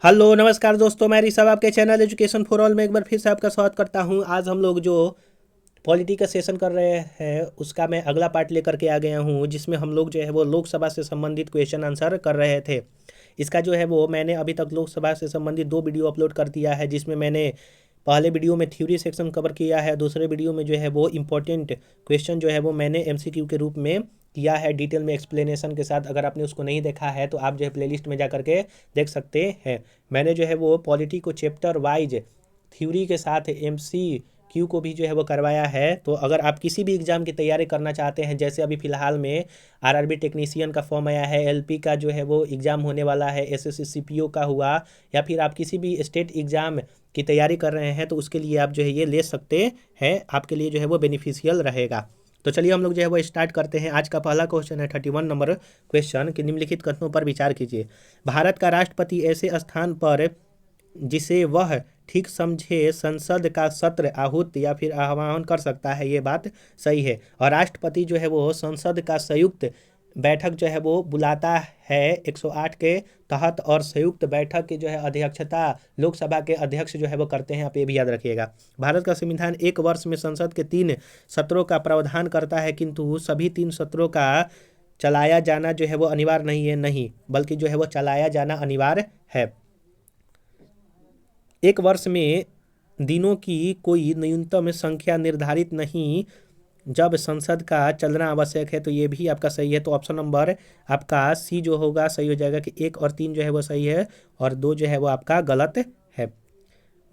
Hello नमस्कार दोस्तों, मैं ऋषभ आपके चैनल एजुकेशन फॉर ऑल में एक बार फिर से आपका स्वागत करता हूं। आज हम लोग जो पॉलिटी का सेशन कर रहे हैं उसका मैं अगला पार्ट लेकर के आ गया हूं, जिसमें हम लोग जो है वो लोकसभा से संबंधित क्वेश्चन आंसर कर रहे थे। इसका जो है वो मैंने अभी तक लोकसभा से संबंधित 2 वीडियो अपलोड कर दिया है, जिसमें मैंने पहले वीडियो में थ्योरी सेक्शन कवर किया है, दूसरे वीडियो में जो है वो इम्पोर्टेंट क्वेश्चन जो है वो मैंने एमसीक्यू के रूप में किया है, डिटेल में एक्सप्लेनेशन के साथ। अगर आपने उसको नहीं देखा है तो आप जो है प्लेलिस्ट में जा करके देख सकते हैं। मैंने जो है वो पॉलिटी को चैप्टर वाइज थ्योरी के साथ एमसीक्यू को भी जो है वो करवाया है। तो अगर आप किसी भी एग्ज़ाम की तैयारी करना चाहते हैं, जैसे अभी फ़िलहाल में आरआरबी टेक्नीशियन का फॉर्म आया है, एलपी का जो है वो एग्ज़ाम होने वाला है, एसएससी सीपीओ का हुआ, या फिर आप किसी भी स्टेट एग्ज़ाम की तैयारी कर रहे हैं, तो उसके लिए आप जो है ये ले सकते हैं। आपके लिए जो है वो बेनिफिशियल रहेगा। तो चलिए हम लोग जो है वो स्टार्ट करते हैं। आज का पहला क्वेश्चन है 31 नंबर क्वेश्चन कि निम्नलिखित कथनों पर विचार कीजिए। भारत का राष्ट्रपति ऐसे स्थान पर जिसे वह ठीक समझे संसद का सत्र आहूत या फिर आह्वान कर सकता है, ये बात सही है। और राष्ट्रपति जो है वो संसद का संयुक्त बैठक जो है वो बुलाता है 108 के तहत, और संयुक्त बैठक की जो है अध्यक्षता लोकसभा के अध्यक्ष जो है वो करते हैं। आप ये भी याद रखिएगा। भारत का संविधान एक वर्ष में संसद के 3 सत्रों का प्रावधान करता है, किंतु सभी 3 सत्रों का चलाया जाना जो है वो अनिवार्य नहीं है, नहीं बल्कि जो है वो चलाया जाना अनिवार्य है। एक वर्ष में दिनों की कोई न्यूनतम संख्या निर्धारित नहीं जब संसद का चलना आवश्यक है, तो ये भी आपका सही है। तो ऑप्शन नंबर आपका सी जो होगा सही हो जाएगा कि 1 और 3 जो है वो सही है, और 2 जो है वो आपका गलत है।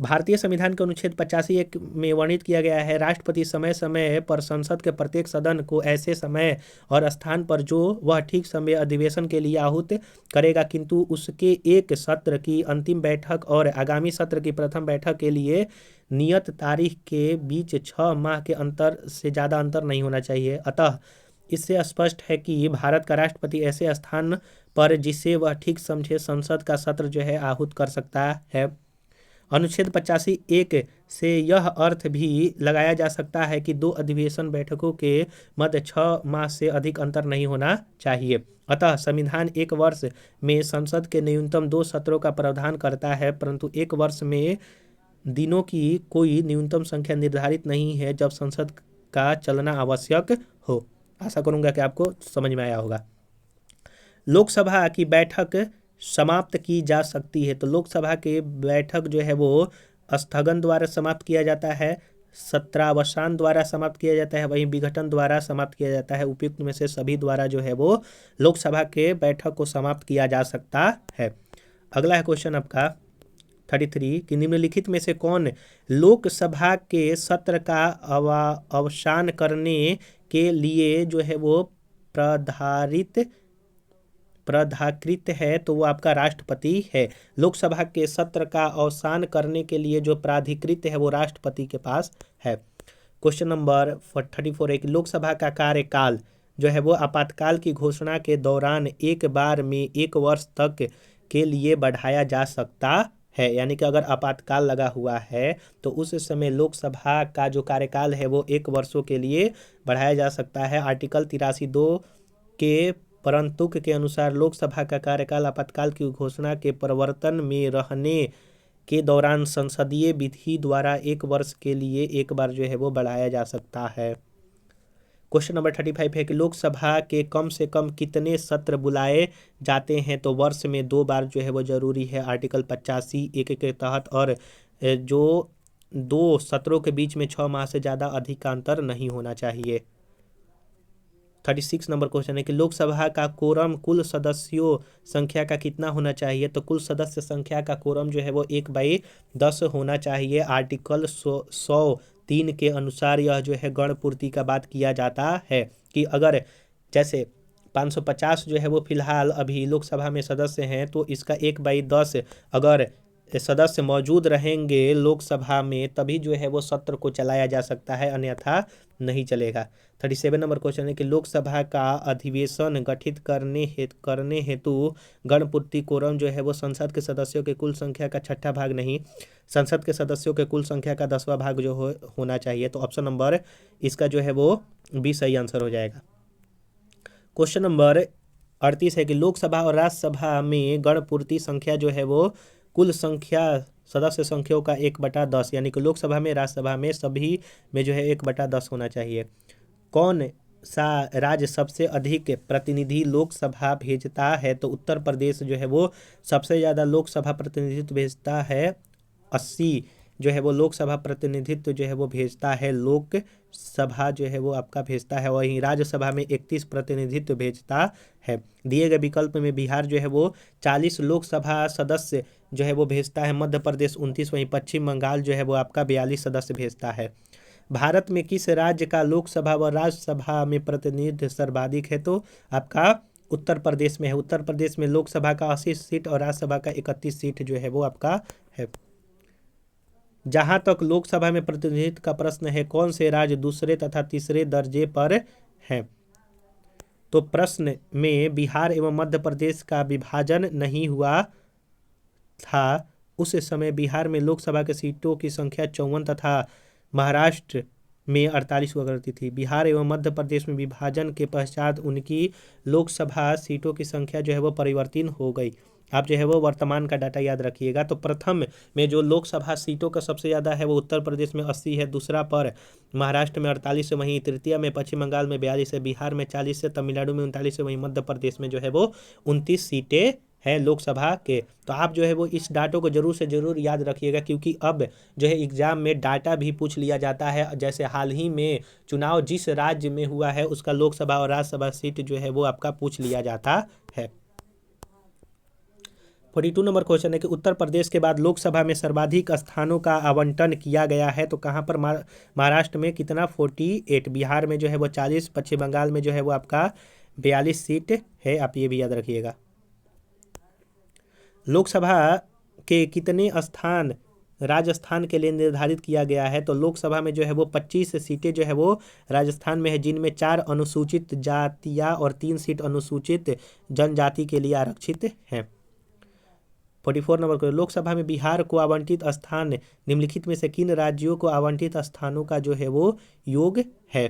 भारतीय संविधान के अनुच्छेद 85(1) में वर्णित किया गया है, राष्ट्रपति समय समय पर संसद के प्रत्येक सदन को ऐसे समय और स्थान पर जो वह ठीक समय अधिवेशन के लिए आहूत करेगा, किंतु उसके एक सत्र की अंतिम बैठक और आगामी सत्र की प्रथम बैठक के लिए नियत तारीख के बीच 6 माह के अंतर से ज़्यादा अंतर नहीं होना चाहिए। अतः इससे स्पष्ट है कि भारत का राष्ट्रपति ऐसे स्थान पर जिसे वह ठीक समझे संसद का सत्र जो है आहूत कर सकता है। अनुच्छेद 85(1) से यह अर्थ भी लगाया जा सकता है कि 2 अधिवेशन बैठकों के मध्य 6 माह से अधिक अंतर नहीं होना चाहिए। अतः संविधान एक वर्ष में संसद के न्यूनतम 2 सत्रों का प्रावधान करता है, परंतु एक वर्ष में दिनों की कोई न्यूनतम संख्या निर्धारित नहीं है जब संसद का चलना आवश्यक हो। आशा करूंगा कि आपको समझ में आया होगा। लोकसभा की बैठक समाप्त की जा सकती है, तो लोकसभा की बैठक जो है वो स्थगन द्वारा समाप्त किया जाता है, सत्रावसान द्वारा समाप्त किया जाता है, वहीं विघटन द्वारा समाप्त किया जाता है। उपयुक्त में से सभी द्वारा जो है वो लोकसभा के बैठक को समाप्त किया जा सकता है। अगला है क्वेश्चन आपका 33 कि निम्नलिखित में से कौन लोकसभा के सत्र का अवसान करने के लिए जो है वो प्राधिकृत है, तो वो आपका राष्ट्रपति है। लोकसभा के सत्र का अवसान करने के लिए जो प्राधिकृत है वो राष्ट्रपति के पास है। क्वेश्चन नंबर 34 है कि लोकसभा का कार्यकाल जो है वो आपातकाल की घोषणा के दौरान एक बार में 1 वर्ष तक के लिए बढ़ाया जा सकता है। यानी कि अगर आपातकाल लगा हुआ है तो उस समय लोकसभा का जो कार्यकाल है वो 1 वर्षों के लिए बढ़ाया जा सकता है। आर्टिकल 83(2) के परंतुक के अनुसार लोकसभा का कार्यकाल आपातकाल की घोषणा के प्रवर्तन में रहने के दौरान संसदीय विधि द्वारा 1 वर्ष के लिए एक बार जो है वो बढ़ाया जा सकता है। क्वेश्चन नंबर 35 है कि लोकसभा के कम से कम कितने सत्र बुलाए जाते हैं, तो वर्ष में 2 बार जो है वो जरूरी है, आर्टिकल 85(1) के तहत, और जो 2 सत्रों के बीच में 6 माह से ज़्यादा अधिक का अंतर नहीं होना चाहिए। 36 नंबर क्वेश्चन है कि लोकसभा का कोरम कुल सदस्यों संख्या का कितना होना चाहिए, तो कुल सदस्य संख्या का कोरम जो है वो 1/10 होना चाहिए। आर्टिकल 103 के अनुसार यह जो है गण पूर्ति का बात किया जाता है कि अगर जैसे 550 जो है वो फिलहाल अभी लोकसभा में सदस्य हैं, तो इसका 1/10 अगर सदस्य मौजूद रहेंगे लोकसभा में तभी जो है वो सत्र को चलाया जा सकता है, अन्यथा नहीं चलेगा। 37 नंबर क्वेश्चन है कि लोकसभा का अधिवेशन गठित करने हेतु गणपूर्ति कोरम जो है वो संसद के सदस्यों के कुल संख्या का 6ठा भाग नहीं, संसद के सदस्यों के कुल संख्या का 10वां भाग जो होना चाहिए। तो ऑप्शन नंबर इसका जो है वो बी सही आंसर हो जाएगा। क्वेश्चन नंबर 38 है कि लोकसभा और राज्यसभा में गणपूर्ति संख्या जो है वो कुल संख्या सदस्य संख्याओं का 1/10, यानी कि लोकसभा में राज्यसभा में सभी में जो है 1/10 होना चाहिए। कौन सा राज्य सबसे अधिक प्रतिनिधि लोकसभा भेजता है? तो उत्तर प्रदेश जो है वो सबसे ज़्यादा लोकसभा प्रतिनिधित्व भेजता है। 80 जो है वो लोकसभा प्रतिनिधित्व जो है वो भेजता है, लोकसभा जो है वो आपका भेजता है। वहीं राज्यसभा में 31 प्रतिनिधित्व भेजता है। दिए गए विकल्प में बिहार जो है वो 40 लोकसभा सदस्य जो है वो भेजता है, मध्य प्रदेश 29, वहीं पश्चिम बंगाल जो है वो आपका 42 सदस्य भेजता है। भारत में किस राज्य का लोकसभा व राज्यसभा में प्रतिनिधित्व सर्वाधिक है? तो आपका उत्तर प्रदेश में है। उत्तर प्रदेश में लोकसभा का 80 सीट और राज्यसभा का 31 सीट जो है वो आपका है। जहां तक लोकसभा में प्रतिनिधित्व का प्रश्न है, कौन से राज्य दूसरे तथा तीसरे दर्जे पर हैं? तो प्रश्न में बिहार एवं मध्य प्रदेश का विभाजन नहीं हुआ था। उस समय बिहार में लोकसभा की सीटों की संख्या 54 तथा महाराष्ट्र में 48 हुआ करती थी। बिहार एवं मध्य प्रदेश में विभाजन के पश्चात उनकी लोकसभा सीटों की संख्या जो है वो परिवर्तित हो गई। आप जो है वो वर्तमान का डाटा याद रखिएगा। तो प्रथम में जो लोकसभा सीटों का सबसे ज़्यादा है वो उत्तर प्रदेश में 80 है, दूसरा पर महाराष्ट्र में 48 है, वहीं तृतीय में पश्चिम बंगाल में 42 है, बिहार में 40 है, तमिलनाडु में 39 है, वहीं मध्य प्रदेश में जो है वो 29 सीटें है लोकसभा के। तो आप जो है वो इस डाटो को जरूर से जरूर याद रखिएगा, क्योंकि अब जो है एग्जाम में डाटा भी पूछ लिया जाता है। जैसे हाल ही में चुनाव जिस राज्य में हुआ है उसका लोकसभा और राज्यसभा सीट जो है वो आपका पूछ लिया जाता है। 42 नंबर क्वेश्चन है कि उत्तर प्रदेश के बाद लोकसभा में सर्वाधिक स्थानों का आवंटन किया गया है। तो कहाँ पर? महाराष्ट्र में कितना? 48। बिहार में जो है वो 40, पश्चिम बंगाल में जो है वो आपका 42 सीट है। आप ये भी याद रखिएगा। लोकसभा के कितने स्थान राजस्थान के लिए निर्धारित किया गया है? तो लोकसभा में जो है वो 25 सीटें जो है वो राजस्थान में है, जिनमें 4 अनुसूचित जातियां और 3 सीट अनुसूचित जनजाति के लिए आरक्षित हैं। 44 नंबर को लोकसभा में बिहार को आवंटित स्थान निम्नलिखित में से किन राज्यों को आवंटित स्थानों का जो है वो योग है?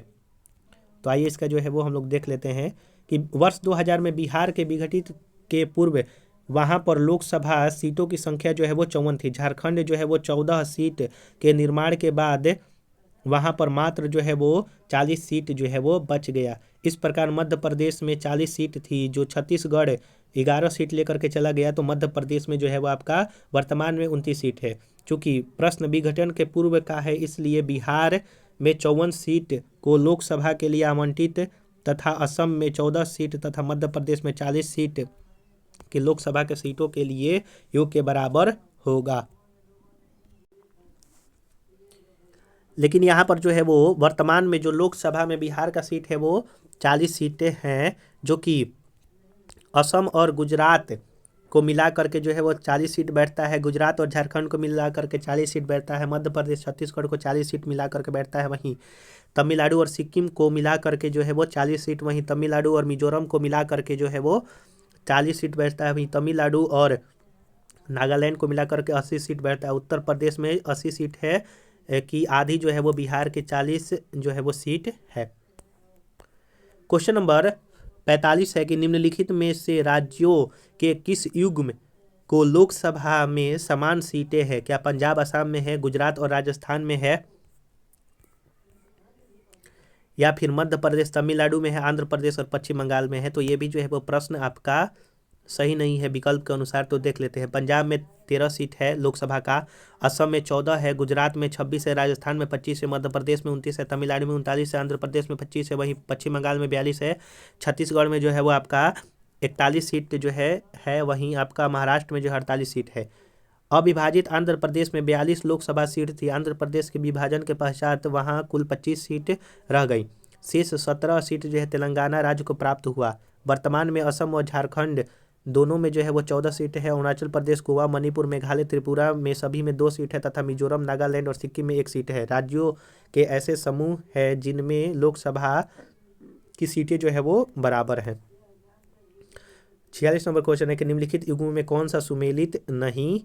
तो आइए इसका जो है वो हम लोग देख लेते हैं कि वर्ष 2000 में बिहार के विघटित के पूर्व वहां पर लोकसभा सीटों की संख्या जो है वो 54 थी। झारखंड जो है वो 14 सीट के निर्माण के बाद वहां पर मात्र जो है वो 40 सीट जो है वो बच गया। इस प्रकार मध्य प्रदेश में 40 सीट थी, जो छत्तीसगढ़ 11 सीट लेकर के चला गया। तो मध्य प्रदेश में जो है वो आपका वर्तमान में 29 सीट है। चूंकि प्रश्न विघटन के पूर्व का है, इसलिए बिहार में 54 सीट को लोकसभा के लिए आवंटित तथा असम में 14 सीट तथा मध्य प्रदेश में 40 सीट कि लोकसभा के सीटों के लिए योग के बराबर होगा। लेकिन यहाँ पर जो है वो वर्तमान में जो लोकसभा में बिहार का सीट है वो 40 सीटें हैं, जो कि असम और गुजरात को मिला करके जो है वो 40 सीट बैठता है। गुजरात और झारखंड को मिला करके 40 सीट बैठता है। मध्य प्रदेश छत्तीसगढ़ को 40 सीट मिला करके बैठता है। वहीं तमिलनाडु और सिक्किम को मिला करके जो है वो 40 सीट, वहीं तमिलनाडु और मिजोरम को मिला करके जो है वो 40 सीट बैठता है। वहीं तमिलनाडु और नागालैंड को मिला करके 80 सीट बैठता है। उत्तर प्रदेश में 80 सीट है कि आधी जो है वो बिहार के 40 जो है वो सीट है। क्वेश्चन नंबर 45 है कि निम्नलिखित में से राज्यों के किस युग्म को लोकसभा में समान सीटें हैं? क्या पंजाब असम में है, गुजरात और राजस्थान में है, या फिर मध्य प्रदेश तमिलनाडु में है, आंध्र प्रदेश और पश्चिम बंगाल में है? तो ये भी जो है वो प्रश्न आपका सही नहीं है विकल्प के अनुसार। तो देख लेते हैं। पंजाब में 13 सीट है लोकसभा का, असम में 14 है, गुजरात में 26 है, राजस्थान में 25 है, मध्य प्रदेश में 29 है, तमिलनाडु में 39 है, आंध्र प्रदेश में 25 है, वहीं पश्चिम बंगाल में 42 है, छत्तीसगढ़ में जो है वो आपका 41 सीट जो है वहीं आपका महाराष्ट्र में जो 48 सीट है। अविभाजित आंध्र प्रदेश में 42 लोकसभा सीट थी। आंध्र प्रदेश के विभाजन के पश्चात वहां कुल 25 सीट रह गई। शेष 17 सीट जो है तेलंगाना राज्य को प्राप्त हुआ। वर्तमान में असम और झारखंड दोनों में जो है वो 14 सीटें हैं। अरुणाचल प्रदेश, गोवा, मणिपुर, मेघालय, त्रिपुरा में सभी में 2 सीट है तथा मिजोरम, नागालैंड और सिक्किम में 1 सीट है। राज्यों के ऐसे समूह है जिनमें लोकसभा की सीटें जो है वो बराबर हैं। 46 नंबर क्वेश्चन है कि निम्नलिखित युग्मों में कौन सा सुमेलित नहीं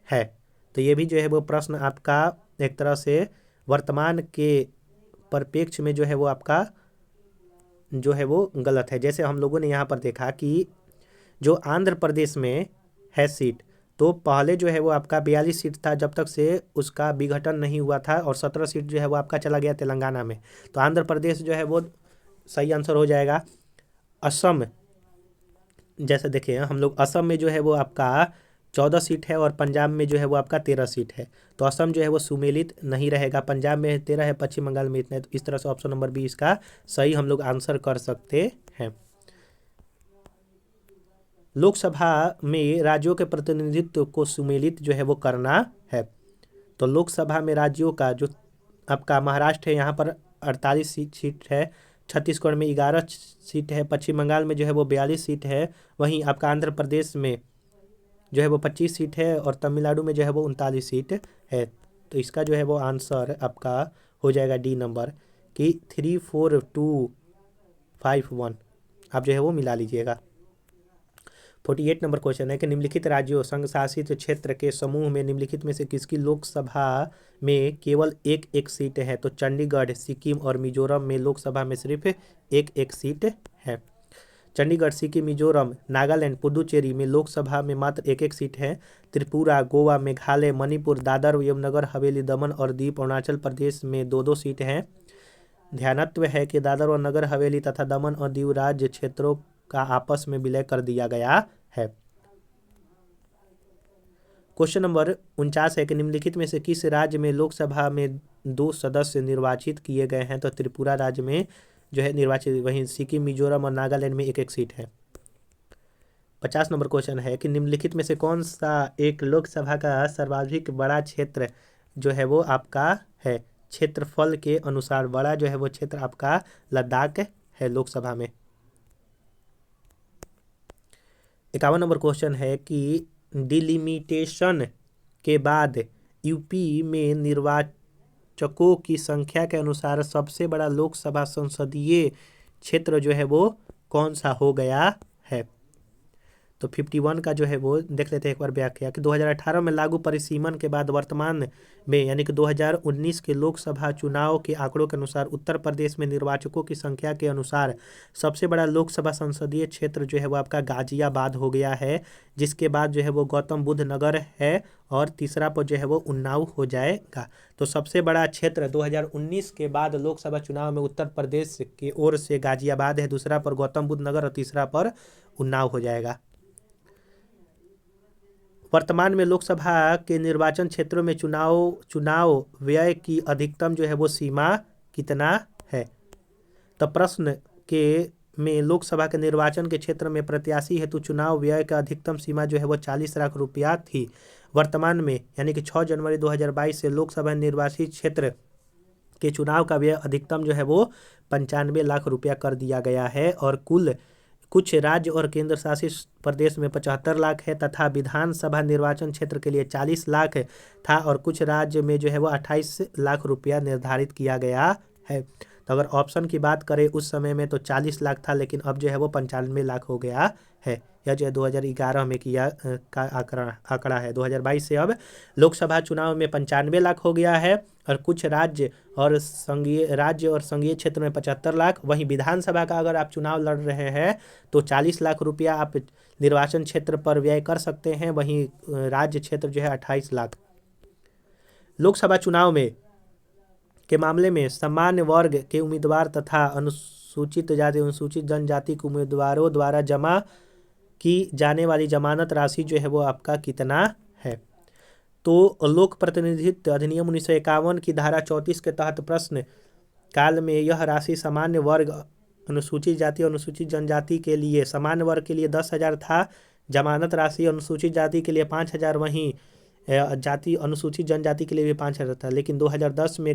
है? तो ये भी जो है वो प्रश्न आपका एक तरह से वर्तमान के परिप्रेक्ष्य में जो है वो आपका जो है वो गलत है। जैसे हम लोगों ने यहाँ पर देखा कि जो आंध्र प्रदेश में है सीट, तो पहले जो है वो आपका 42 सीट था जब तक से उसका विघटन नहीं हुआ था, और 17 सीट जो है वो आपका चला गया तेलंगाना में। तो आंध्र प्रदेश जो है वो सही आंसर हो जाएगा। असम, जैसे देखिए हम लोग असम में जो है वो आपका 14 सीट है, और पंजाब में जो है वो आपका 13 सीट है। तो असम जो है वो सुमेलित नहीं रहेगा, पंजाब में 13 है, पश्चिम बंगाल में इतना है। तो इस तरह से ऑप्शन नंबर बी इसका सही हम लोग आंसर कर सकते हैं। लोकसभा में राज्यों के प्रतिनिधित्व को सुमेलित जो है वो करना है। तो लोकसभा में राज्यों का जो आपका महाराष्ट्र है यहाँ पर 48 सीट है, छत्तीसगढ़ में 11 सीट है, पश्चिम बंगाल में जो है वो 42 सीट है, वहीं आपका आंध्र प्रदेश में जो है वो 25 सीट है, और तमिलनाडु में जो है वो 39 सीट है। तो इसका जो है वो आंसर आपका हो जाएगा डी नंबर कि 34251 आप जो है वो मिला लीजिएगा। 48 नंबर क्वेश्चन है कि निम्नलिखित राज्यों संघ शासित क्षेत्र के समूह में निम्नलिखित में से किसकी लोकसभा में केवल एक एक सीट है। तो चंडीगढ़, सिक्किम और मिजोरम में लोकसभा में सिर्फ एक एक सीट है। चंडीगढ़, सिक्किम, मिजोरम, नागालैंड, पुडुचेरी में लोकसभा में मात्र एक एक सीट है। त्रिपुरा, गोवा, मेघालय, मणिपुर, दादर एवं नगर हवेली, दमन और दीव, अरुणाचल प्रदेश में दो दो सीट हैं। ध्यानत्व है कि दादर और नगर हवेली तथा दमन और दीव राज्य क्षेत्रों का आपस में विलय कर दिया गया है। क्वेश्चन नंबर 49 है कि निम्नलिखित में से किस राज्य में लोकसभा में 2 सदस्य निर्वाचित किए गए हैं। तो त्रिपुरा राज्य में जो है निर्वाचित, वहीं सिक्किम, मिजोरम और नागालैंड में एक एक सीट है। 50 नंबर क्वेश्चन है कि निम्नलिखित में से कौन सा एक लोकसभा का सर्वाधिक बड़ा क्षेत्र जो है वो आपका है। क्षेत्रफल के अनुसार बड़ा जो है वो क्षेत्र आपका लद्दाख है लोकसभा में। 51 नंबर क्वेश्चन है कि डिलिमिटेशन के बाद यूपी में निर्वाचकों की संख्या के अनुसार सबसे बड़ा लोकसभा संसदीय क्षेत्र जो है वो कौन सा हो गया है। तो 51 का जो है वो देख लेते हैं एक बार व्याख्या कि 2018 में लागू परिसीमन के बाद वर्तमान में यानी कि 2019 के लोकसभा चुनाव के आंकड़ों के अनुसार उत्तर प्रदेश में निर्वाचकों की संख्या के अनुसार सबसे बड़ा लोकसभा संसदीय क्षेत्र जो है वो आपका गाजियाबाद हो गया है, जिसके बाद जो है वो गौतम बुद्ध नगर है, और तीसरा पर जो है वो उन्नाव हो जाएगा। तो सबसे बड़ा क्षेत्र 2019 के बाद लोकसभा चुनाव में उत्तर प्रदेश की ओर से गाजियाबाद है, दूसरा पर गौतम बुद्ध नगर और तीसरा पर उन्नाव हो जाएगा। वर्तमान में लोकसभा के निर्वाचन क्षेत्रों में चुनाव व्यय की अधिकतम जो है वो सीमा कितना है। तो प्रश्न के में लोकसभा के निर्वाचन के क्षेत्र में प्रत्याशी हेतु चुनाव व्यय का अधिकतम सीमा जो है वो 40 लाख रुपया थी। वर्तमान में यानी कि 6 जनवरी 2022 से लोकसभा निर्वाचित क्षेत्र के चुनाव का व्यय अधिकतम जो है वो 95 लाख रुपया कर दिया गया है, और कुछ राज्य और केंद्र शासित प्रदेश में 75 लाख है, तथा विधानसभा निर्वाचन क्षेत्र के लिए 40 लाख था, और कुछ राज्य में जो है वो 28 लाख रुपया निर्धारित किया गया है। तो अगर ऑप्शन की बात करें उस समय में तो 40 लाख था, लेकिन अब जो है वो 95 लाख हो गया है। यह जो है 2011 में किया का आंकड़ा है। 2022 से अब लोकसभा चुनाव में 95 लाख हो गया है, और कुछ राज्य और संघीय क्षेत्र में 75 लाख। वहीं विधानसभा का अगर आप चुनाव लड़ रहे हैं तो 40 लाख रुपया आप निर्वाचन क्षेत्र पर व्यय कर सकते हैं, वहीं राज्य क्षेत्र जो है 28 लाख। लोकसभा चुनाव में के मामले में सामान्य वर्ग के उम्मीदवार तथा अनुसूचित जाति अनुसूचित जनजाति के उम्मीदवारों द्वारा जमा की जाने वाली जमानत राशि जो है वो आपका कितना है। तो लोक प्रतिनिधित्व अधिनियम 1951 की धारा 34 के तहत प्रश्न काल में यह राशि सामान्य वर्ग, अनुसूचित जाति अनुसूचित जनजाति के लिए सामान्य वर्ग के लिए 10,000 था, जमानत राशि अनुसूचित जाति के लिए 5,000, वहीं जाति अनुसूचित जनजाति के लिए भी 5,000 था। लेकिन 2010 में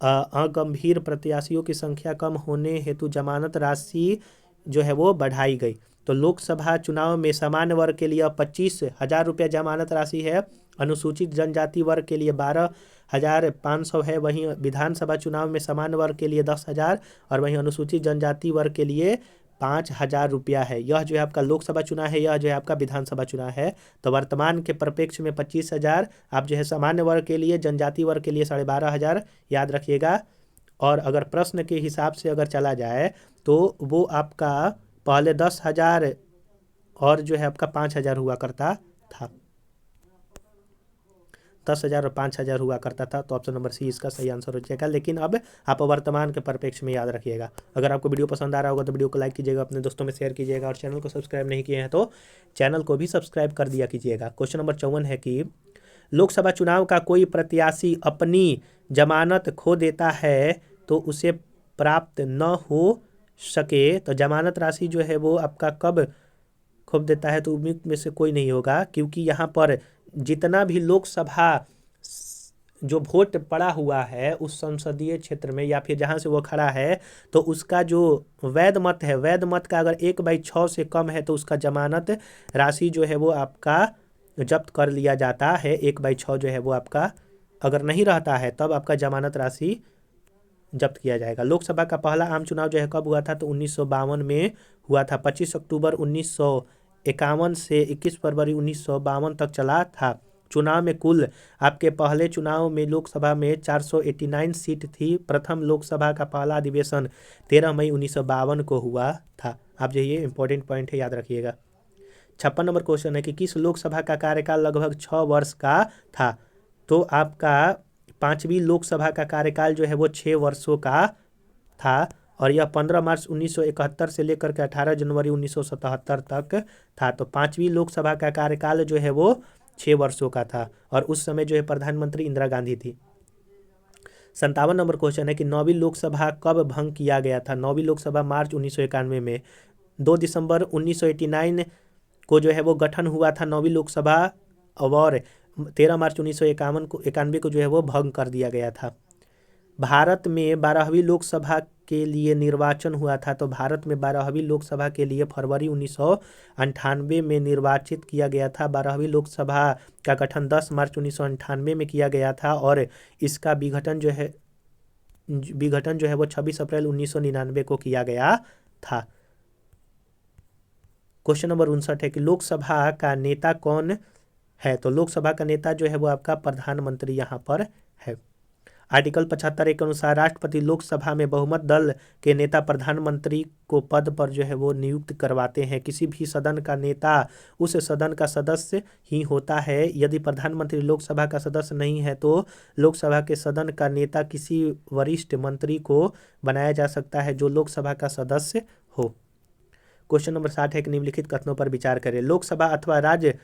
अगंभीर प्रत्याशियों की संख्या कम होने हेतु जमानत राशि जो है वो बढ़ाई गई। तो लोकसभा चुनाव में सामान्य वर्ग के लिए 25,000 रुपया जमानत राशि है, अनुसूचित जनजाति वर्ग के लिए 12,500 है, वहीं विधानसभा चुनाव में सामान्य वर्ग के लिए 10,000 और वहीं अनुसूचित जनजाति वर्ग के लिए 5,000 रुपया है। यह जो है आपका लोकसभा चुनाव है, यह जो है आपका विधानसभा चुनाव है। तो वर्तमान के परिप्रेक्ष्य में 25,000 आप जो है सामान्य वर्ग के लिए, जनजाति वर्ग के लिए 12,500 याद रखिएगा। और अगर प्रश्न के हिसाब से अगर चला जाए तो वो आपका पहले 10,000 और जो है आपका 5,000 हुआ करता था। 10,000 और 5,000 हुआ करता था। तो ऑप्शन नंबर सी इसका सही आंसर हो जाएगा। लेकिन अब आप वर्तमान के परिप्रेक्ष्य में याद रखिएगा। अगर आपको वीडियो पसंद आ रहा होगा तो वीडियो को लाइक कीजिएगा, अपने दोस्तों में शेयर कीजिएगा, और चैनल को सब्सक्राइब नहीं किए हैं तो चैनल को भी सब्सक्राइब कर दिया कीजिएगा। क्वेश्चन नंबर 54 है कि लोकसभा चुनाव का कोई प्रत्याशी अपनी जमानत खो देता है तो उसे प्राप्त न हो सके तो जमानत राशि जो है वो आपका कब खो देता है, तो उम्मीद में से कोई नहीं होगा, क्योंकि यहाँ पर जितना भी लोकसभा जो वोट पड़ा हुआ है उस संसदीय क्षेत्र में या फिर जहाँ से वो खड़ा है, तो उसका जो वैध मत है, वैध मत का अगर 1/6 से कम है तो उसका जमानत राशि जो है वो आपका जब्त कर लिया जाता है। 1/6 जो है वो आपका अगर नहीं रहता है तब आपका जमानत राशि जब्त किया जाएगा। लोकसभा का पहला आम चुनाव जो है कब हुआ था, तो 1952 में हुआ था। 25 अक्टूबर 1951 से 21 फरवरी 1952 तक चला था। चुनाव में कुल आपके पहले चुनाव में लोकसभा में 489 सीट थी। प्रथम लोकसभा का पहला अधिवेशन 13 मई 1952 को हुआ था। आप जो ये इंपॉर्टेंट पॉइंट है याद रखिएगा। 56 नंबर क्वेश्चन है कि किस लोकसभा का कार्यकाल लगभग 6 वर्ष का था, तो आपका 5वीं लोकसभा का कार्यकाल जो है वो 6 वर्षों का था, और यह 15 मार्च 1971 से लेकर के 18 जनवरी 1977 तक था। तो 5वीं लोकसभा का कार्यकाल जो है वो 6 वर्षों का था, और उस समय जो है प्रधानमंत्री इंदिरा गांधी थी। 57 नंबर क्वेश्चन है कि 9वीं लोकसभा कब भंग किया गया था। 9वीं लोकसभा मार्च 1991 में। 2 दिसंबर 1989 को जो है वो गठन हुआ था 9वीं लोकसभा, और 13 मार्च 1991 को जो है वो भंग कर दिया गया था। भारत में 12वीं लोकसभा के लिए निर्वाचन हुआ था, तो भारत में 12वीं लोकसभा के लिए फरवरी 1998 में निर्वाचित किया गया था। 12वीं लोकसभा का गठन 10 मार्च 1998 में किया गया था, और इसका विघटन जो है वो 26 अप्रैल 1999 को किया गया था। क्वेश्चन नंबर 59 है कि लोकसभा का नेता कौन है, तो लोकसभा का नेता जो है वो आपका प्रधानमंत्री यहाँ पर है। आर्टिकल 75 के अनुसार राष्ट्रपति लोकसभा में बहुमत दल के नेता प्रधानमंत्री को पद पर जो है वो नियुक्त करवाते हैं। किसी भी सदन का नेता उस सदन का सदस्य ही होता है। यदि प्रधानमंत्री लोकसभा का सदस्य नहीं है तो लोकसभा के सदन का नेता किसी वरिष्ठ मंत्री को बनाया जा सकता है जो लोकसभा का सदस्य हो। क्वेश्चन नंबर 60 है कि निम्नलिखित कथनों पर विचार करें। लोकसभा अथवा राज्य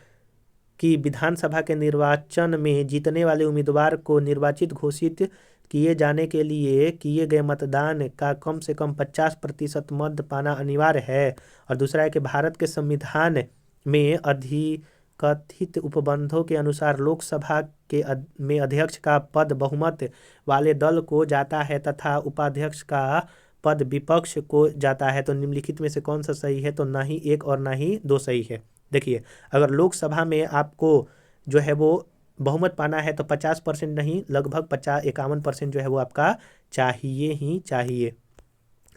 कि विधानसभा के निर्वाचन में जीतने वाले उम्मीदवार को निर्वाचित घोषित किए जाने के लिए किए गए मतदान का कम से कम 50% मत पाना अनिवार्य है। और दूसरा है कि भारत के संविधान में अधिकथित उपबंधों के अनुसार लोकसभा में अध्यक्ष का पद बहुमत वाले दल को जाता है तथा उपाध्यक्ष का पद विपक्ष को जाता है। तो निम्नलिखित में से कौन सा सही है, तो ना ही 1 और ना ही 2 सही है। देखिए, अगर लोकसभा में आपको जो है वो बहुमत पाना है तो 50% नहीं, लगभग 51% जो है वो आपका चाहिए ही चाहिए।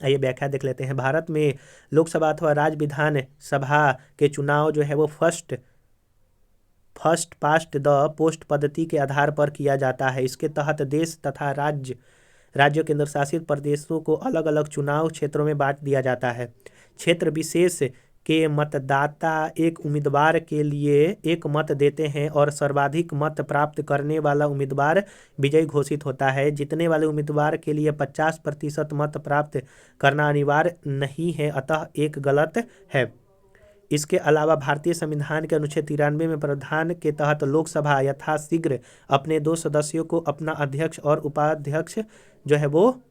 आइए व्याख्या देख लेते हैं। भारत में लोकसभा अथवा राज्य विधान सभा के चुनाव जो है वो फर्स्ट पास्ट द पोस्ट पद्धति के आधार पर किया जाता है। इसके तहत देश तथा राज्य केंद्र शासित प्रदेशों को अलग अलग चुनाव क्षेत्रों में बांट दिया जाता है। क्षेत्र विशेष के मतदाता एक उम्मीदवार के लिए 1 मत देते हैं और सर्वाधिक मत प्राप्त करने वाला उम्मीदवार विजयी घोषित होता है। जीतने वाले उम्मीदवार के लिए 50% मत प्राप्त करना अनिवार्य नहीं है, अतः 1 गलत है। इसके अलावा भारतीय संविधान के अनुच्छेद 93 में प्रावधान के तहत लोकसभा यथाशीघ्र अपने 2 सदस्यों को अपना अध्यक्ष और उपाध्यक्ष जो है वो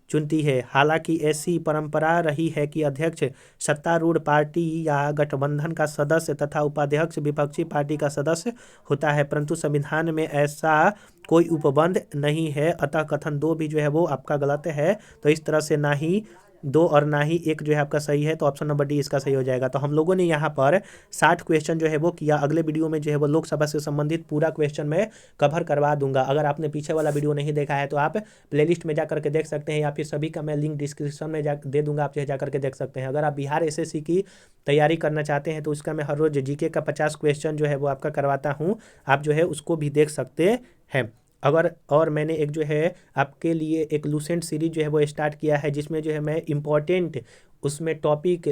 चुनती है। हालांकि ऐसी परंपरा रही है कि अध्यक्ष सत्तारूढ़ पार्टी या गठबंधन का सदस्य तथा उपाध्यक्ष विपक्षी पार्टी का सदस्य होता है, परंतु संविधान में ऐसा कोई उपबंध नहीं है, अतः कथन 2 भी जो है वो आपका गलत है। तो इस तरह से ना ही 2 और ना ही 1 जो है आपका सही है, तो ऑप्शन नंबर डी इसका सही हो जाएगा। तो हम लोगों ने यहाँ पर 60 क्वेश्चन जो है वो किया। अगले वीडियो में जो है वो लोकसभा से संबंधित पूरा क्वेश्चन मैं कवर करवा दूंगा। अगर आपने पीछे वाला वीडियो नहीं देखा है तो आप प्लेलिस्ट में जा करके देख सकते हैं, या फिर सभी का मैं लिंक डिस्क्रिप्शन में दे दूंगा, आप जा करके देख सकते हैं। अगर आप बिहार एसएससी की तैयारी करना चाहते हैं तो उसका मैं हर रोज जीके का 50 क्वेश्चन जो है वो आपका करवाता हूँ, आप जो है उसको भी देख सकते हैं। और मैंने एक जो है आपके लिए एक लूसेंट सीरीज जो है वो स्टार्ट किया है, जिसमें जो है मैं इम्पॉर्टेंट उसमें टॉपिक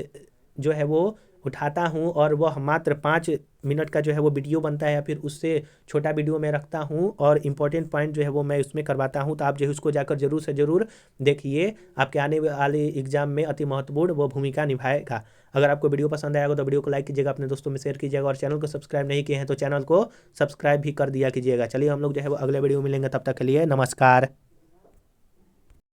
जो है वो उठाता हूँ, और वह मात्र 5 मिनट का जो है वो वीडियो बनता है या फिर उससे छोटा वीडियो मैं रखता हूँ और इंपॉर्टेंट पॉइंट जो है वो मैं उसमें करवाता हूँ। तो आप जो है उसको जाकर जरूर से ज़रूर देखिए, आपके आने वाले एग्जाम में अति महत्वपूर्ण वो भूमिका निभाएगा। अगर आपको वीडियो पसंद आएगा तो वीडियो को लाइक कीजिएगा, अपने दोस्तों में शेयर कीजिएगा, और चैनल को सब्सक्राइब नहीं किए हैं तो चैनल को सब्सक्राइब भी कर दिया कीजिएगा। चलिए हम लोग जो है वो अगले वीडियो में मिलेंगे, तब तक के लिए नमस्कार।